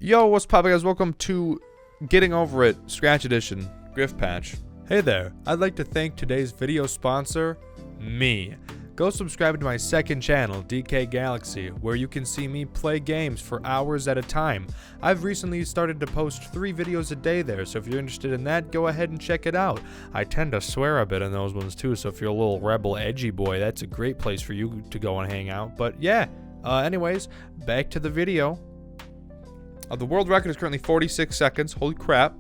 Yo, what's poppin', guys? Welcome to Getting Over It Scratch Edition Griff Patch. Hey there, I'd like to thank today's video sponsor, me. Go subscribe to my second channel, DkGalaxy, where you can see me play games for hours at a time. I've recently started to post 3 videos a day there, so if you're interested in that, go ahead and check it out. I tend to swear a bit in those ones too, so if you're a little rebel edgy boy, that's a great place for you to go and hang out. But yeah, anyways, back to the video. The world record is currently 46 seconds. Holy crap.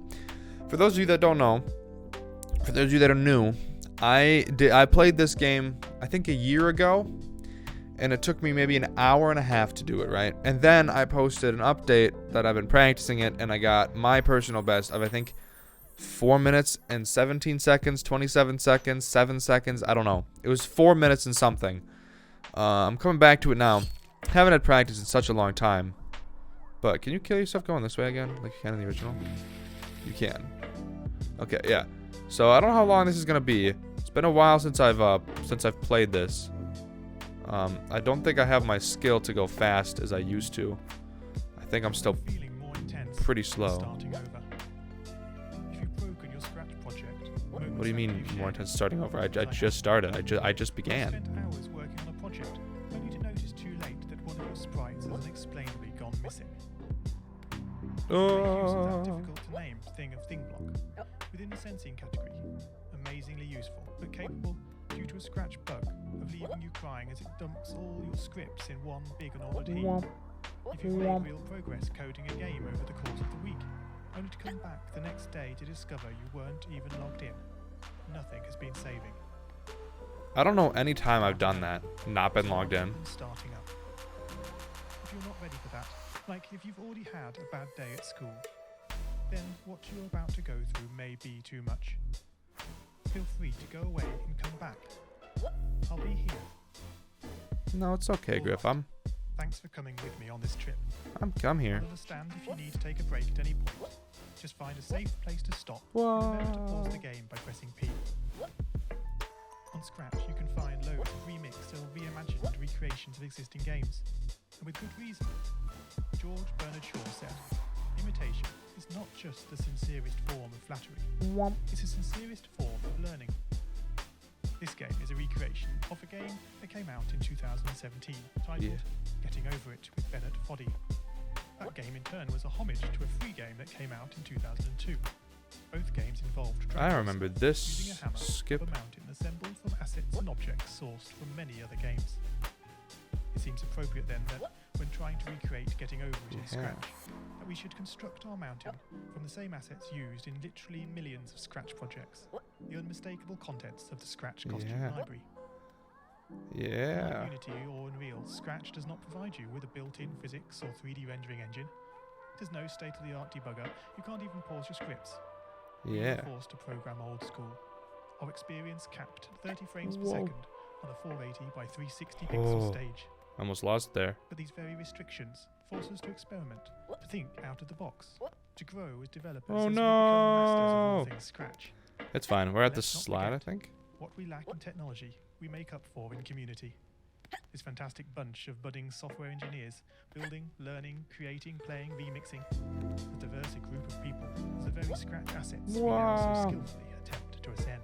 For those of you that don't know, for those of you that are new, I played this game, I think a year ago, and it took me maybe an hour and a half to do it, right? And then I posted an update that I've been practicing it, and I got my personal best of, I think, 4 minutes and 17 seconds, 27 seconds, 7 seconds, I don't know. It was 4 minutes and something. I'm coming back to it now. Haven't had practice in such a long time. But can you kill yourself going this way again, like you can in the original? You can. Okay, yeah. So I don't know how long this is gonna be. It's been a while since I've played this. I don't think I have my skill to go fast as I used to. I think I'm still pretty slow. What do you mean more intense starting over? I just started. I just began. Difficult to name thing of thing block within the sensing category, amazingly useful but capable due to a scratch bug of leaving you crying as it dumps all your scripts in one big and ordered heap. If you've made real progress coding a game over the course of the week, only to come back the next day to discover you weren't even logged in, nothing has been saving. I don't know any time I've done that, not been logged in. Starting up. If you're not ready for that, like if you've already had a bad day at school, then what you're about to go through may be too much. Feel free to go away and come back. I'll be here. No, it's okay, Griff. Thanks for coming with me on this trip. I'm here. I'll understand if you need to take a break at any point. Just find a safe place to stop. Remember to pause the game by pressing P. On Scratch, you can find loads of remixed or reimagined recreations of existing games. And with good reason. George Bernard Shaw said, imitation is not just the sincerest form of flattery, it's the sincerest form of learning. This game is a recreation of a game that came out in 2017, titled Getting Over It with Bennett Foddy. That game in turn was a homage to a free game that came out in 2002. Both games involved I remember this using a hammer skip. of a mountain assembled from assets and objects sourced from many other games. It seems appropriate then that when trying to recreate Getting Over It in Scratch, that we should construct our mountain from the same assets used in literally millions of Scratch projects, the unmistakable contents of the Scratch costume library. Yeah. Like Unity or Unreal, Scratch does not provide you with a built-in physics or 3D rendering engine. There's no state-of-the-art debugger. You can't even pause your scripts. Yeah. You're forced to program old school. Our experience capped at 30 frames per second on a 480 by 360 pixel stage. Almost lost there. But these very restrictions force us to experiment, to think out of the box, to grow as developers as we become masters of all things Scratch. It's fine. We're at the slide, I think. What we lack in technology, we make up for in community. This fantastic bunch of budding software engineers, building, learning, creating, playing, remixing, a diverse group of people, is the very Scratch assets we now so skillfully attempt to ascend.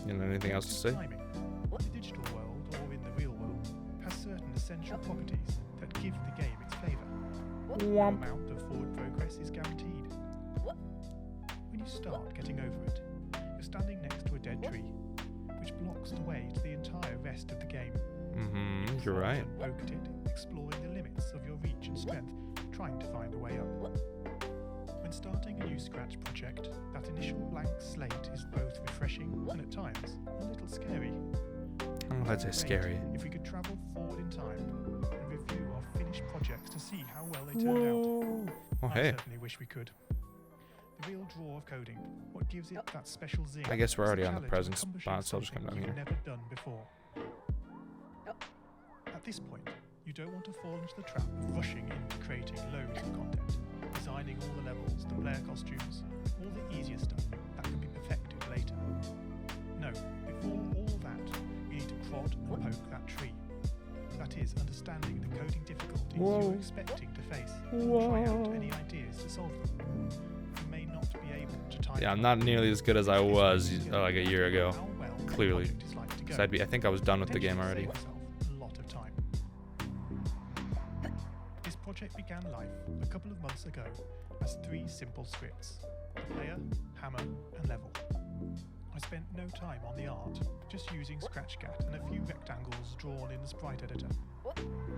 You know anything else to say? Timing. The digital world, or in the real world, has certain essential properties that give the game its flavour. No amount of forward progress is guaranteed. When you start Getting Over It, you're standing next to a dead tree, which blocks the way to the entire rest of the game. You're right. Poke at it, exploring the limits of your reach and strength, trying to find a way up. When starting a new Scratch project, that initial blank slate is both refreshing and at times a little scary. I don't know if that's scary. If we could travel forward in time and review our finished projects to see how well they turned out. I certainly wish we could. The real draw of coding, what gives it that special zing. I guess we're already on the present spot, so I'll just come down here. Never done before. At this point, you don't want to fall into the trap of rushing into creating loads of content, designing all the levels, the player costumes, all the easier stuff that can be perfected later. No, before all that, you need to prod and poke that tree. That is, understanding the coding difficulty difficulties you're expecting to face and try out any ideas to solve them. You may not be able to time. Yeah, I'm not nearly as good as I was like a year ago. how well the Clearly. project is like to go. 'Cause I think I was done with the game already. Potentially save yourself a lot of time. This project began life a couple of months ago as 3 simple scripts: the player, hammer, and level. I spent no time on the art, just using Sckags and a few rectangles drawn in the sprite editor.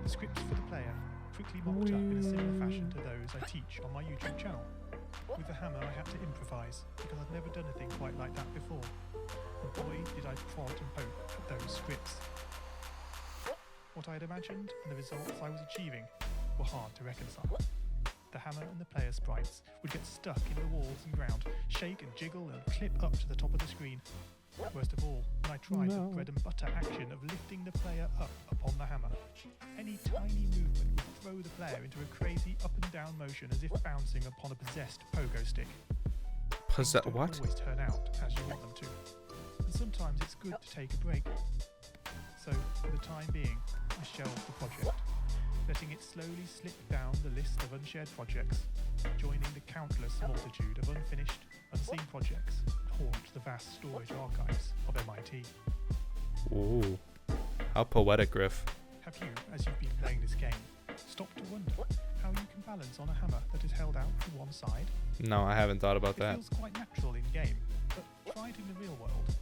The scripts for the player quickly mocked up in a similar fashion to those I teach on my YouTube channel. With the hammer I had to improvise because I'd never done anything quite like that before. And boy did I prod and poke at those scripts. What I had imagined and the results I was achieving were hard to reconcile. The hammer and the player sprites would get stuck in the walls and ground, shake and jiggle and clip up to the top of the screen. Worst of all, when I tried the bread and butter action of lifting the player up upon the hammer, any tiny movement would throw the player into a crazy up and down motion as if bouncing upon a possessed pogo stick. Things don't What? always turn out as you want them to, and sometimes it's good to take a break. So, for the time being, I shelved the project, letting it slowly slip down the list of unshared projects, joining the countless multitude of unfinished, unseen projects that haunt the vast storage archives of MIT. Ooh. How poetic, Griff. Have you, as you've been playing this game, stopped to wonder how you can balance on a hammer that is held out to one side? No, I haven't thought about It that. feels quite natural in game, but try it in the real world,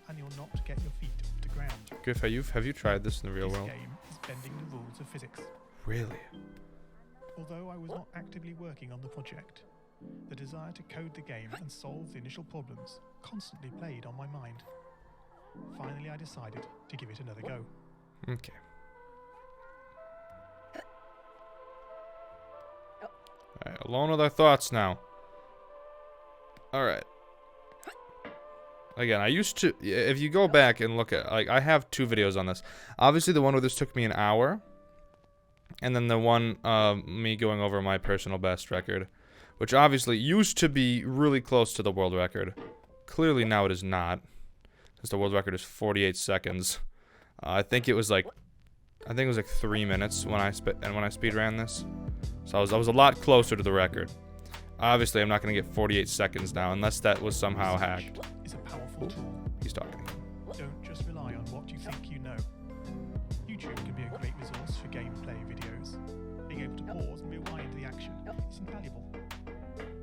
and you'll not get your feet off the ground. Griff, have you tried this in the real This world? game is bending the rules of physics. Really? Although I was not actively working on the project, the desire to code the game and solve the initial problems constantly played on my mind. Finally, I decided to give it another go. Okay. Alright, alone with our thoughts now. Alright. Again, I used to, if you go back and look at, like, I have 2 videos on this. Obviously, the one where this took me an hour. And then the one, me going over my personal best record. Which obviously used to be really close to the world record. Clearly now it is not. Since the world record is 48 seconds. I think it was like 3 minutes when I speedran this. So I was a lot closer to the record. Obviously, I'm not going to get 48 seconds now, unless that was somehow hacked. Is a powerful tool. He's talking. Don't just rely on what you think you know. YouTube can be a great resource for gameplay videos. Being able to pause and rewind the action is invaluable.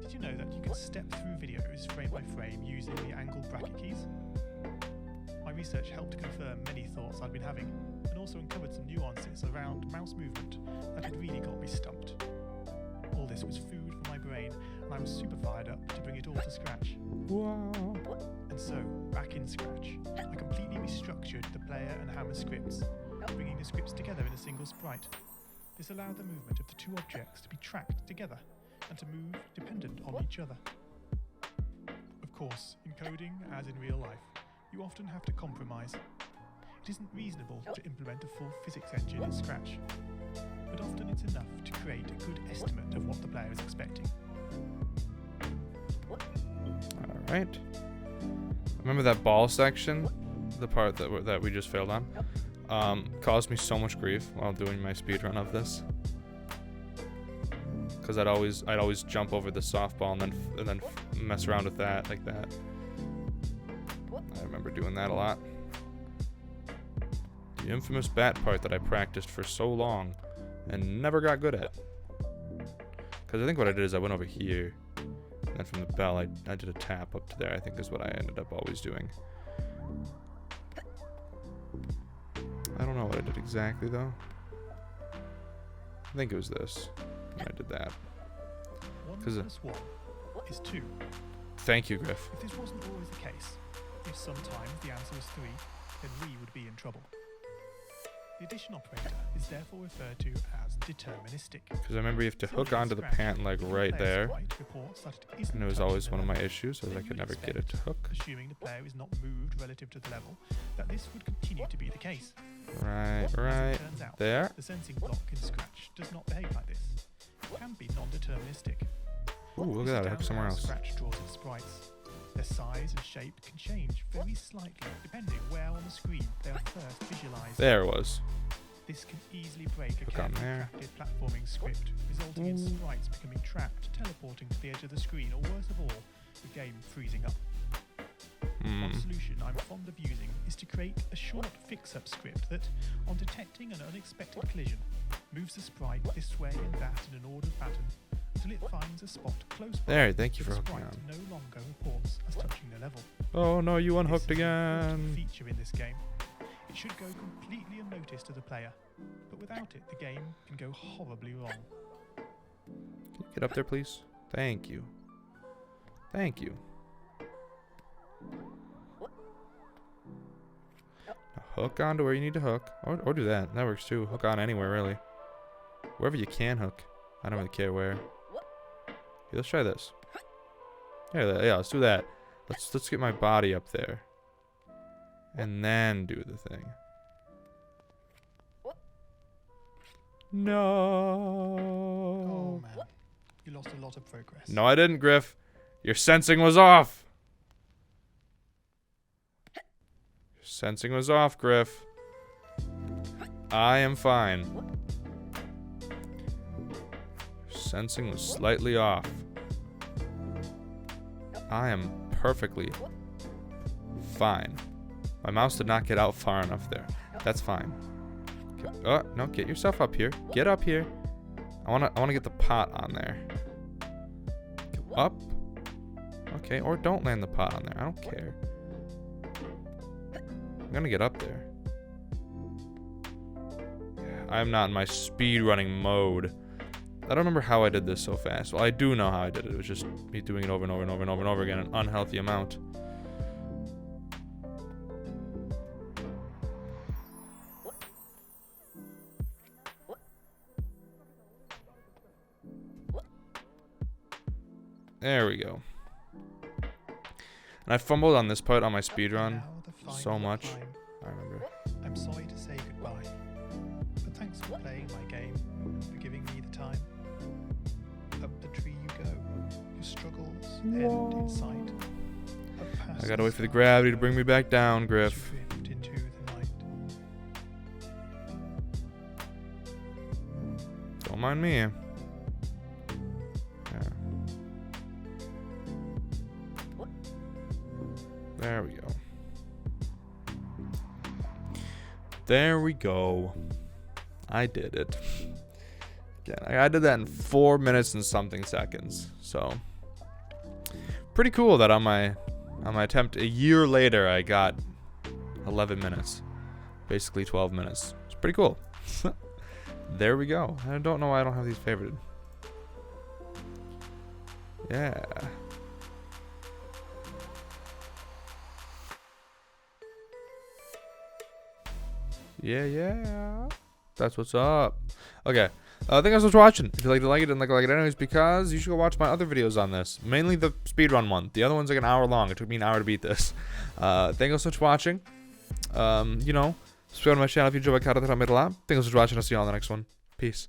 Did you know that you can step through videos frame by frame using the angle bracket keys? My research helped to confirm many thoughts I'd been having, and also uncovered some nuances around mouse movement that had really got me stumped. All this was food for my brain, and I was super fired up to bring it all to scratch. Wow. And so, back in Scratch, I completely restructured the player and hammer scripts, bringing the scripts together in a single sprite. This allowed the movement of the 2 objects to be tracked together, and to move dependent on each other. Of course, in coding, as in real life, you often have to compromise. It isn't reasonable to implement a full physics engine in Scratch, but often it's enough to create a good estimate of what the player is expecting. Alright. Remember that ball section? The part that we just failed on? Caused me so much grief while doing my speedrun of this. Because I'd always jump over the softball and then mess around with that like that. I remember doing that a lot. The infamous bat part that I practiced for so long and never got good at. Because I think what I did is I went over here, and then from the bell I did a tap up to there, I think is what I ended up always doing. I don't know what I did exactly though. I think it was this. I did that. 1 'Cause, plus 1 is 2. Thank you, Griff. If this wasn't always the case, if sometimes the answer is 3, then we would be in trouble. The addition operator is therefore referred to as deterministic. Because I remember you have to hook onto the pant like right there. And it was always one of my issues, as I could never get it to hook. Assuming the player is not moved relative to the level, that this would continue to be the case. Right Turns out, there. the sensing block in Scratch does not behave like this. It can be non-deterministic. Ooh, look at that, I hooked somewhere else. Scratch draws its sprites. Their size and shape can change very slightly depending where on the screen they are first visualized. There it was. This can easily break a Hook on carefully there. crafted platforming script, resulting in sprites becoming trapped, teleporting to the edge of the screen, or worst of all, the game freezing up. One solution I'm fond of using is to create a short fix-up script that, on detecting an unexpected collision, moves the sprite this way and that in an ordered pattern until it finds a spot close by. There, thank you The for hooking sprite on. no longer reports as touching the level. Oh no, you This unhooked is an important again. feature in this game. It should go completely unnoticed to the player, but without it, the game can go horribly wrong. Can you get up there, please? Thank you. Thank you. Now hook on to where you need to hook. Or do that. That works too. Hook on anywhere, really. Wherever you can hook. I don't really care where. Here, let's try this. Yeah, let's do that. Let's get my body up there. And then do the thing. No. Oh man, you lost a lot of progress. No, I didn't, Griff. Your sensing was off. Your sensing was off, Griff. I am fine. Your sensing was slightly off. I am perfectly fine. My mouse did not get out far enough there. That's fine. Okay. Oh, no, get yourself up here. Get up here. I wanna get the pot on there. Go up. Okay, or don't land the pot on there. I don't care. I'm gonna get up there. I am not in my speedrunning mode. I don't remember how I did this so fast. Well, I do know how I did it. It was just me doing it over and over and over and over and over again, an unhealthy amount. There we go. And I fumbled on this part on my speedrun Now the so final much. climb. I remember. I'm sorry to say goodbye, but thanks for playing my game, for giving me the time. Up the tree you go, your struggles end in sight. I gotta wait for the gravity to bring me back down, Griff. Drift into the night. Don't mind me. Yeah. There we go. There we go. I did it. Again, I did that in 4 minutes and something seconds. So pretty cool that on my attempt a year later I got 11 minutes. Basically 12 minutes. It's pretty cool. There we go. I don't know why I don't have these favorited. Yeah. Yeah. That's what's up. Okay. Thank you guys so much for watching. If you like it and like it anyways, because you should go watch my other videos on this. Mainly the speedrun one. The other one's like an hour long. It took me an hour to beat this. Thank you guys so much for watching. You know, subscribe to my channel if you enjoy my content. I made a lot. Thank you guys so much for watching. I'll see you all in the next one. Peace.